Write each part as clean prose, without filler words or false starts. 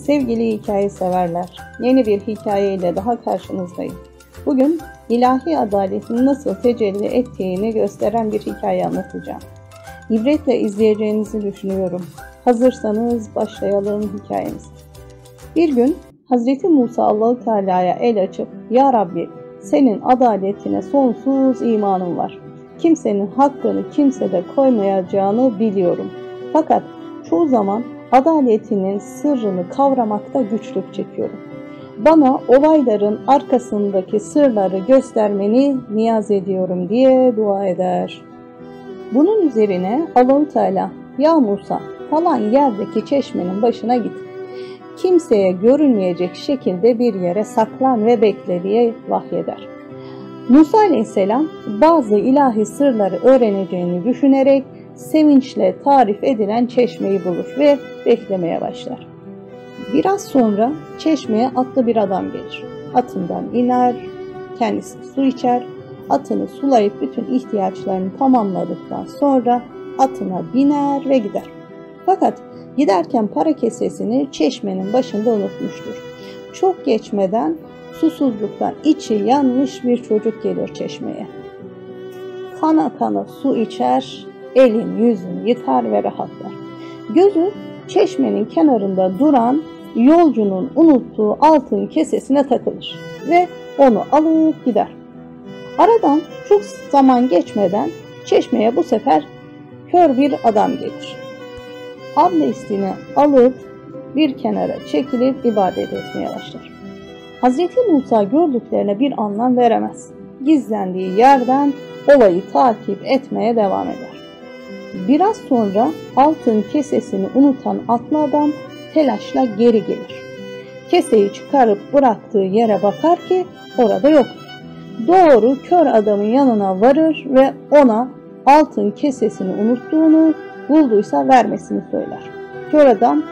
Sevgili hikaye severler, yeni bir hikayeyle daha karşınızdayım. Bugün ilahi adaletin nasıl tecelli ettiğini gösteren bir hikaye anlatacağım. İbretle izleyeceğinizi düşünüyorum. Hazırsanız başlayalım hikayemize. Bir gün Hazreti Musa Allah-u Teala'ya el açıp, "Ya Rabbi, senin adaletine sonsuz imanım var. Kimsenin hakkını kimsede koymayacağını biliyorum. Fakat çoğu zaman adaletinin sırrını kavramakta güçlük çekiyorum. Bana olayların arkasındaki sırları göstermeni niyaz ediyorum," diye dua eder. Bunun üzerine Allah-u Teala, "Ya Musa, falan yerdeki çeşmenin başına git. Kimseye görünmeyecek şekilde bir yere saklan ve bekle," diye vahyeder. Musa aleyhisselam bazı ilahi sırları öğreneceğini düşünerek sevinçle tarif edilen çeşmeyi bulur ve beklemeye başlar. Biraz sonra çeşmeye atlı bir adam gelir. Atından iner, kendisi su içer, atını sulayıp bütün ihtiyaçlarını tamamladıktan sonra atına biner ve gider. Fakat giderken para kesesini çeşmenin başında unutmuştur. Çok geçmeden susuzluktan içi yanmış bir çocuk gelir çeşmeye. Kana kana su içer, elin yüzünü yıkar ve rahatlar. Gözü çeşmenin kenarında duran yolcunun unuttuğu altın kesesine takılır ve onu alıp gider. Aradan çok zaman geçmeden çeşmeye bu sefer kör bir adam gelir. Abdestini alıp bir kenara çekilip ibadet etmeye başlar. Hazreti Musa gördüklerine bir anlam veremez. Gizlendiği yerden olayı takip etmeye devam eder. Biraz sonra altın kesesini unutan atlı adam telaşla geri gelir. Keseyi çıkarıp bıraktığı yere bakar ki orada yok. Doğru kör adamın yanına varır ve ona altın kesesini unuttuğunu, bulduysa vermesini söyler. Kör adam,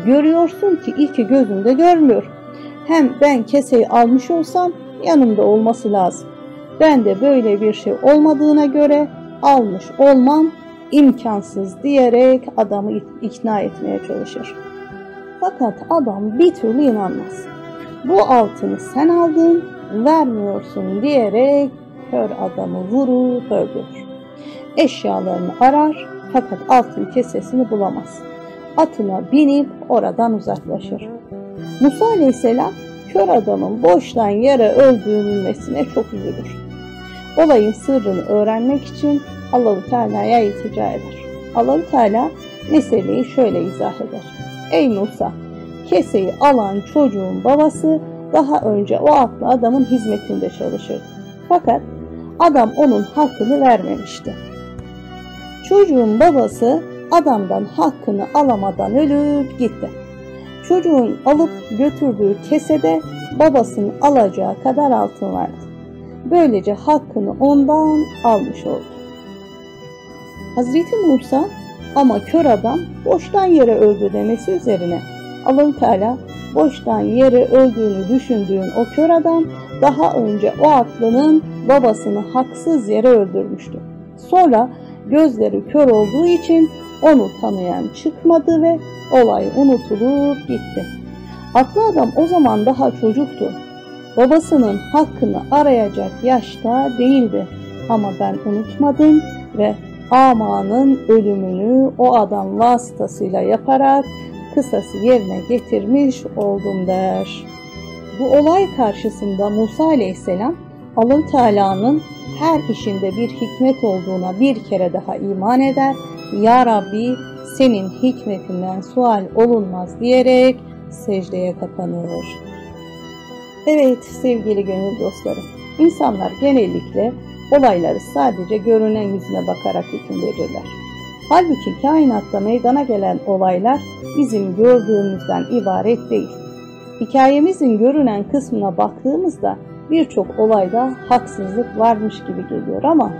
"Görüyorsun ki iki gözüm de görmüyor. Hem ben keseyi almış olsam yanımda olması lazım. Ben de böyle bir şey olmadığına göre almış olmam imkansız," diyerek adamı ikna etmeye çalışır. Fakat adam bir türlü inanmaz. "Bu altını sen aldın, vermiyorsun," diyerek kör adamı vurur, öldürür. Eşyalarını arar fakat altın kesesini bulamaz. Atına binip oradan uzaklaşır. Musa aleyhisselam kör adamın boştan yere öldürülmesine çok üzülür. Olayın sırrını öğrenmek için Allah-u Teala'ya iltica eder. Allah-u Teala meseleyi şöyle izah eder. "Ey Musa, keseyi alan çocuğun babası daha önce o atlı adamın hizmetinde çalışırdı. Fakat adam onun hakkını vermemişti. Çocuğun babası adamdan hakkını alamadan ölüp gitti. Çocuğun alıp götürdüğü kesede babasının alacağı kadar altın vardı. Böylece hakkını ondan almış oldu." Hazreti Musa "Ama kör adam boştan yere öldü" demesi üzerine Allah-u Teala, "Boştan yere öldüğünü düşündüğün o kör adam daha önce o atlının babasını haksız yere öldürmüştü. Sonra gözleri kör olduğu için onu tanıyan çıkmadı ve olay unutulup gitti. Atlı adam o zaman daha çocuktu. Babasının hakkını arayacak yaşta değildi. Ama ben unutmadım ve amanın ölümünü o adam vasıtasıyla yaparak kısası yerine getirmiş oldum," der. Bu olay karşısında Musa aleyhisselam Allah-u Teala'nın her işinde bir hikmet olduğuna bir kere daha iman eder. "Ya Rabbi, senin hikmetinden sual olunmaz," diyerek secdeye kapanır. Evet sevgili gönül dostlarım, insanlar genellikle olayları sadece görünen yüzüne bakarak hüküm verirler. Halbuki kainatta meydana gelen olaylar bizim gördüğümüzden ibaret değil. Hikayemizin görünen kısmına baktığımızda birçok olayda haksızlık varmış gibi geliyor ama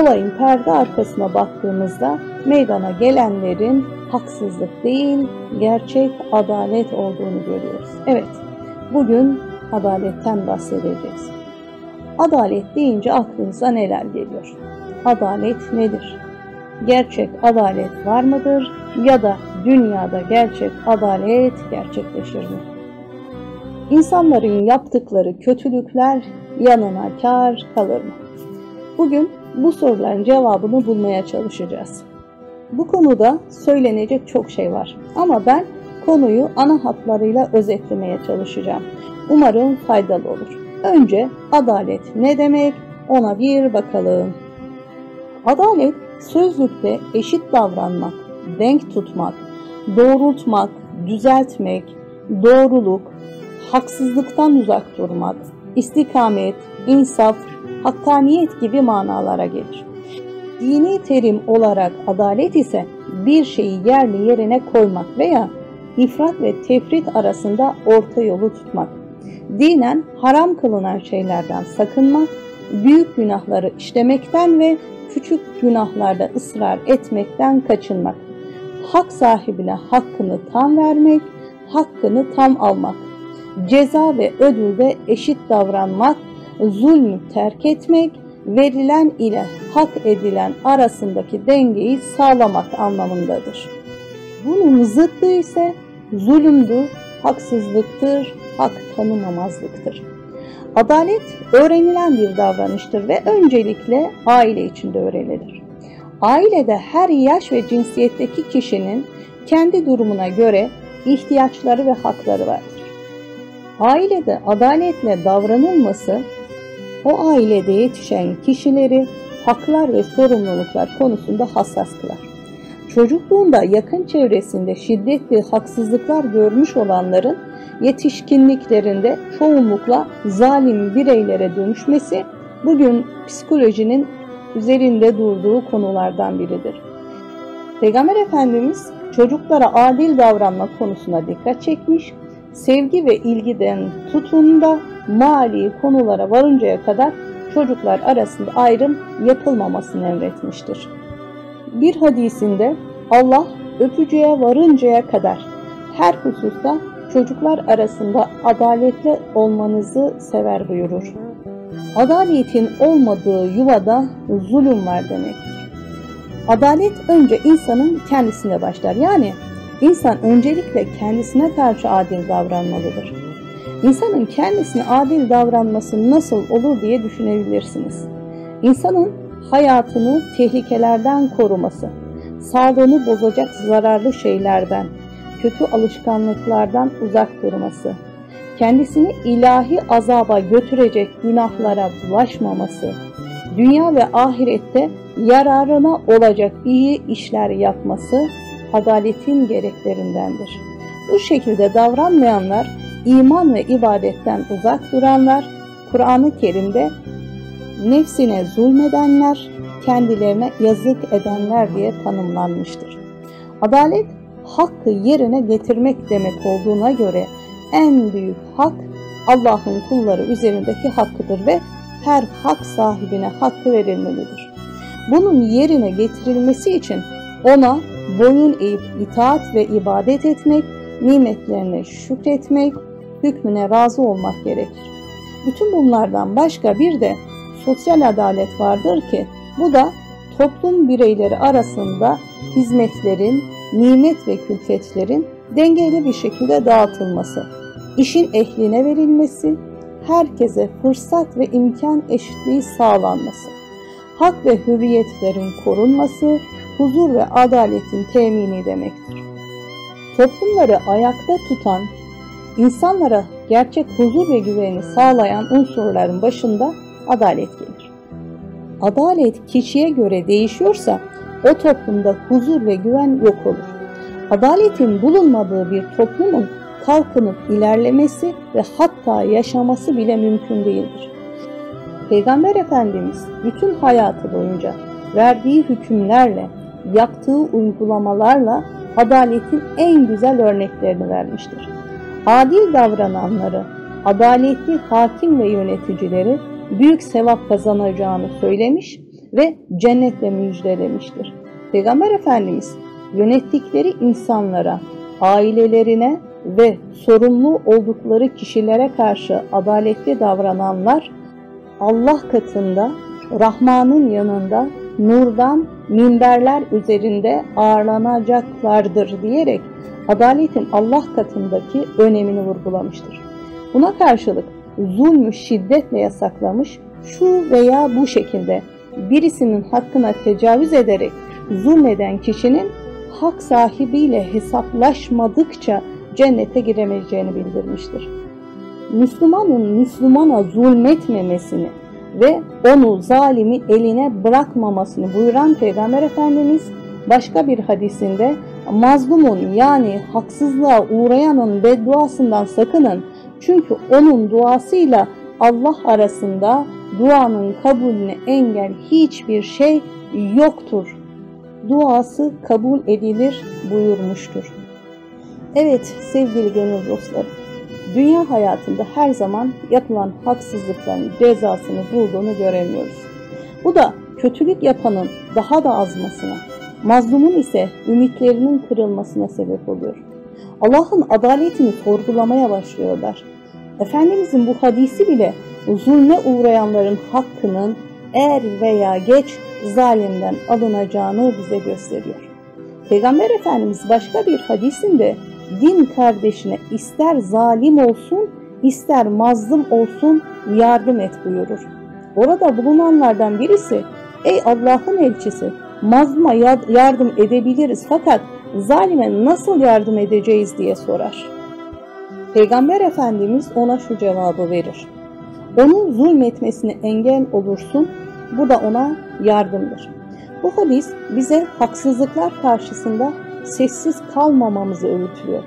olayın perde arkasına baktığımızda meydana gelenlerin haksızlık değil, gerçek adalet olduğunu görüyoruz. Evet, bugün adaletten bahsedeceğiz. Adalet deyince aklınıza neler geliyor? Adalet nedir? Gerçek adalet var mıdır ya da dünyada gerçek adalet gerçekleşir mi? İnsanların yaptıkları kötülükler yanına kâr kalır mı? Bugün bu soruların cevabını bulmaya çalışacağız. Bu konuda söylenecek çok şey var ama ben konuyu ana hatlarıyla özetlemeye çalışacağım. Umarım faydalı olur. Önce adalet ne demek ona bir bakalım. Adalet sözlükte eşit davranmak, denk tutmak, doğrultmak, düzeltmek, doğruluk, haksızlıktan uzak durmak, istikamet, insaf, hakkaniyet gibi manalara gelir. Dini terim olarak adalet ise bir şeyi yerli yerine koymak veya ifrat ve tefrit arasında orta yolu tutmak. Dinen haram kılınan şeylerden sakınmak, büyük günahları işlemekten ve küçük günahlarda ısrar etmekten kaçınmak. Hak sahibine hakkını tam vermek, hakkını tam almak. Ceza ve ödülde eşit davranmak, zulmü terk etmek, verilen ile hak edilen arasındaki dengeyi sağlamak anlamındadır. Bunun zıddı ise zulümdür, haksızlıktır, hak tanımamazlıktır. Adalet öğrenilen bir davranıştır ve öncelikle aile içinde öğrenilir. Ailede her yaş ve cinsiyetteki kişinin kendi durumuna göre ihtiyaçları ve hakları vardır. Ailede adaletle davranılması, o ailede yetişen kişileri haklar ve sorumluluklar konusunda hassas kılar. Çocukluğunda yakın çevresinde şiddetli haksızlıklar görmüş olanların yetişkinliklerinde çoğunlukla zalim bireylere dönüşmesi bugün psikolojinin üzerinde durduğu konulardan biridir. Peygamber Efendimiz çocuklara adil davranma konusuna dikkat çekmiş, sevgi ve ilgiden tutun da mali konulara varıncaya kadar çocuklar arasında ayrım yapılmamasını emretmiştir. Bir hadisinde Allah öpücüğe varıncaya kadar her hususta çocuklar arasında adaletli olmanızı sever buyurur. Adaletin olmadığı yuvada zulüm var demektir. Adalet önce insanın kendisine başlar. Yani insan öncelikle kendisine karşı adil davranmalıdır. İnsanın kendisine adil davranması nasıl olur diye düşünebilirsiniz. İnsanın hayatını tehlikelerden koruması, sağlığını bozacak zararlı şeylerden, kötü alışkanlıklardan uzak durması, kendisini ilahi azaba götürecek günahlara bulaşmaması, dünya ve ahirette yararına olacak iyi işler yapması adaletin gereklerindendir. Bu şekilde davranmayanlar, iman ve ibadetten uzak duranlar, Kur'an-ı Kerim'de nefsine zulmedenler, kendilerine yazık edenler diye tanımlanmıştır. Adalet, hakkı yerine getirmek demek olduğuna göre en büyük hak Allah'ın kulları üzerindeki hakkıdır ve her hak sahibine hakkı verilmelidir. Bunun yerine getirilmesi için ona boyun eğip itaat ve ibadet etmek, nimetlerine şükretmek, hükmüne razı olmak gerekir. Bütün bunlardan başka bir de sosyal adalet vardır ki bu da toplum bireyleri arasında hizmetlerin, nimet ve külfetlerin dengeli bir şekilde dağıtılması, işin ehline verilmesi, herkese fırsat ve imkan eşitliği sağlanması, hak ve hürriyetlerin korunması, huzur ve adaletin temini demektir. Toplumları ayakta tutan, insanlara gerçek huzur ve güveni sağlayan unsurların başında adalet gelir. Adalet kişiye göre değişiyorsa o toplumda huzur ve güven yok olur. Adaletin bulunmadığı bir toplumun kalkınıp ilerlemesi ve hatta yaşaması bile mümkün değildir. Peygamber Efendimiz bütün hayatı boyunca verdiği hükümlerle, yaptığı uygulamalarla adaletin en güzel örneklerini vermiştir. Adil davrananları, adaletli hakim ve yöneticileri büyük sevap kazanacağını söylemiş ve cennetle müjdelemiştir. Peygamber Efendimiz yönettikleri insanlara, ailelerine ve sorumlu oldukları kişilere karşı adaletli davrananlar Allah katında, Rahman'ın yanında nurdan minberler üzerinde ağırlanacaklardır diyerek adaletin Allah katındaki önemini vurgulamıştır. Buna karşılık zulmü şiddetle yasaklamış, şu veya bu şekilde birisinin hakkına tecavüz ederek zulmeden kişinin hak sahibiyle hesaplaşmadıkça cennete giremeyeceğini bildirmiştir. Müslümanın Müslümana zulmetmemesini ve onu zalimi eline bırakmamasını buyuran Peygamber Efendimiz başka bir hadisinde mazlumun yani haksızlığa uğrayanın bedduasından sakının, çünkü onun duasıyla Allah arasında duanın kabulüne engel hiçbir şey yoktur. Duası kabul edilir buyurmuştur. Evet sevgili gönül dostları, dünya hayatında her zaman yapılan haksızlıkların cezasını bulduğunu göremiyoruz. Bu da kötülük yapanın daha da azmasına, mazlumun ise ümitlerinin kırılmasına sebep oluyor. Allah'ın adaletini sorgulamaya başlıyorlar. Efendimizin bu hadisi bile zulme uğrayanların hakkının er veya geç zalimden alınacağını bize gösteriyor. Peygamber Efendimiz başka bir hadisinde din kardeşine ister zalim olsun ister mazlum olsun yardım et buyurur. Orada bulunanlardan birisi, ey Allah'ın elçisi, mazluma yardım edebiliriz fakat zalime nasıl yardım edeceğiz diye sorar. Peygamber Efendimiz ona şu cevabı verir: onun zulmetmesine engel olursun, bu da ona yardımdır. Bu hadis bize haksızlıklar karşısında sessiz kalmamamızı öğütüyor.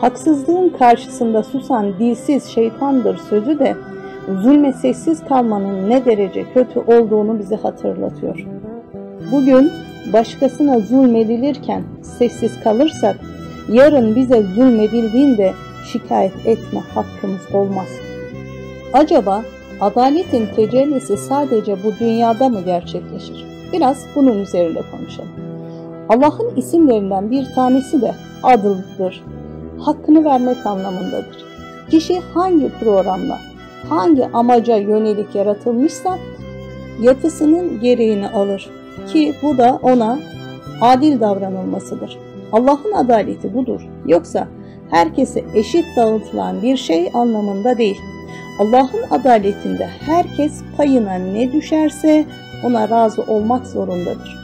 Haksızlığın karşısında susan dilsiz şeytandır sözü de zulme sessiz kalmanın ne derece kötü olduğunu bize hatırlatıyor. Bugün başkasına zulmedilirken sessiz kalırsak, yarın bize zulmedildiğinde şikayet etme hakkımız olmaz. Acaba adaletin tecellisi sadece bu dünyada mı gerçekleşir? Biraz bunun üzerinde konuşalım. Allah'ın isimlerinden bir tanesi de adıldır. Hakkını vermek anlamındadır. Kişi hangi programla, hangi amaca yönelik yaratılmışsa yapısının gereğini alır ki bu da ona adil davranılmasıdır. Allah'ın adaleti budur. Yoksa herkese eşit dağıtılan bir şey anlamında değil. Allah'ın adaletinde herkes payına ne düşerse ona razı olmak zorundadır.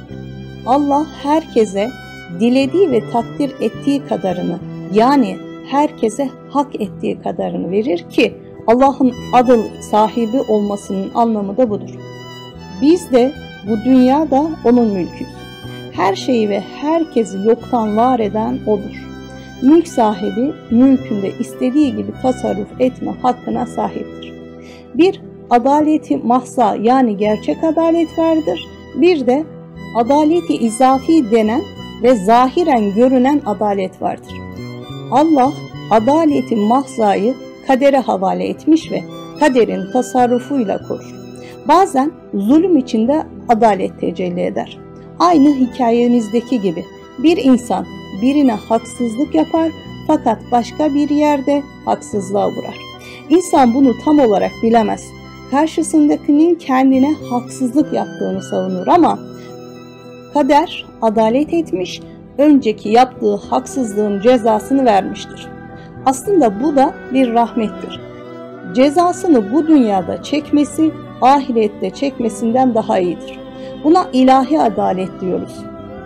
Allah herkese dilediği ve takdir ettiği kadarını, yani herkese hak ettiği kadarını verir ki Allah'ın adıl sahibi olmasının anlamı da budur. Biz de bu dünyada onun mülküyüz. Her şeyi ve herkesi yoktan var eden odur. Mülk sahibi mülkünde istediği gibi tasarruf etme hakkına sahiptir. Bir adaleti mahsa yani gerçek adalet vardır. Bir de adaleti izafi denen ve zahiren görünen adalet vardır. Allah adaleti mahzayı kadere havale etmiş ve kaderin tasarrufuyla korur. Bazen zulüm içinde adalet tecelli eder. Aynı hikayemizdeki gibi bir insan birine haksızlık yapar fakat başka bir yerde haksızlığa uğrar. İnsan bunu tam olarak bilemez. Karşısındakinin kendine haksızlık yaptığını savunur ama kader adalet etmiş, önceki yaptığı haksızlığın cezasını vermiştir. Aslında bu da bir rahmettir. Cezasını bu dünyada çekmesi, ahirette çekmesinden daha iyidir. Buna ilahi adalet diyoruz.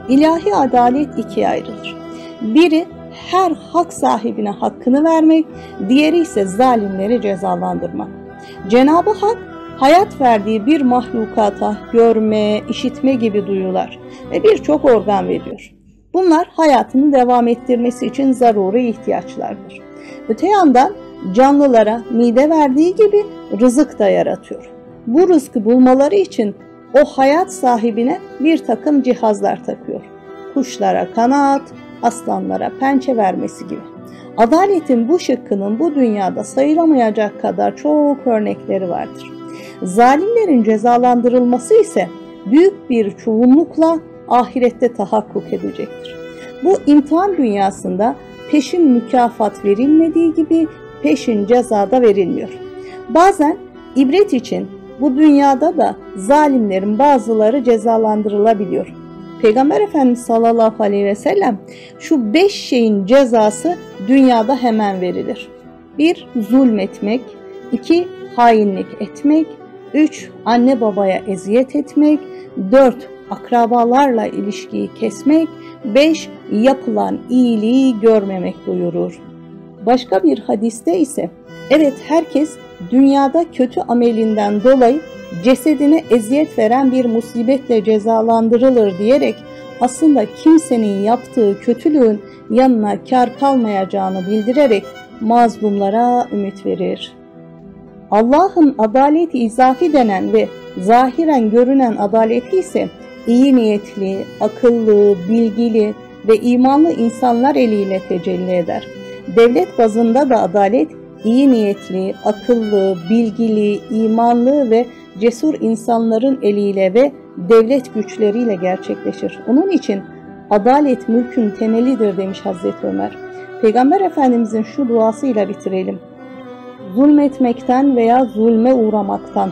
İlahi adalet ikiye ayrılır. Biri her hak sahibine hakkını vermek, diğeri ise zalimleri cezalandırmak. Cenab-ı Hak hayat verdiği bir mahlukata görme, işitme gibi duyular ve birçok organ veriyor. Bunlar hayatını devam ettirmesi için zaruri ihtiyaçlardır. Öte yandan canlılara mide verdiği gibi rızık da yaratıyor. Bu rızkı bulmaları için o hayat sahibine bir takım cihazlar takıyor. Kuşlara kanat, aslanlara pençe vermesi gibi. Adaletin bu şıkkının bu dünyada sayılamayacak kadar çok örnekleri vardır. Zalimlerin cezalandırılması ise büyük bir çoğunlukla ahirette tahakkuk edecektir. Bu imtihan dünyasında peşin mükafat verilmediği gibi peşin cezada verilmiyor. Bazen ibret için Bu dünyada da zalimlerin bazıları cezalandırılabiliyor. Peygamber Efendimiz sallallahu aleyhi ve sellem şu 5 şeyin cezası dünyada hemen verilir. 1. Zulmetmek. 2. Hainlik etmek. 3. Anne babaya eziyet etmek. 4. Akrabalarla ilişkiyi kesmek. 5. Yapılan iyiliği görmemek buyurur. Başka bir hadiste ise evet herkes dünyada kötü amelinden dolayı cesedine eziyet veren bir musibetle cezalandırılır diyerek aslında kimsenin yaptığı kötülüğün yanına kar kalmayacağını bildirerek mazlumlara ümit verir. Allah'ın adalet-i izafi denen ve zahiren görünen adaleti ise iyi niyetli, akıllı, bilgili ve imanlı insanlar eliyle tecelli eder. Devlet bazında da adalet iyi niyetli, akıllı, bilgili, imanlı ve cesur insanların eliyle ve devlet güçleriyle gerçekleşir. Onun için adalet mülkün temelidir demiş Hazreti Ömer. Peygamber Efendimizin şu duasıyla bitirelim. Zulmetmekten veya zulme uğramaktan,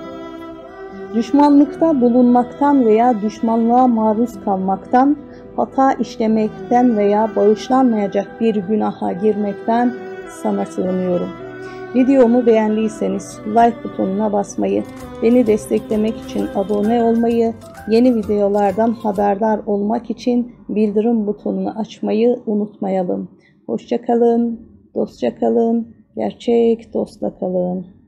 düşmanlıkta bulunmaktan veya düşmanlığa maruz kalmaktan, hata işlemekten veya bağışlanmayacak bir günaha girmekten sana sığınıyorum. Videomu beğendiyseniz like butonuna basmayı, beni desteklemek için abone olmayı, yeni videolardan haberdar olmak için bildirim butonunu açmayı unutmayalım. Hoşça kalın, dostça kalın, gerçek dostla kalın.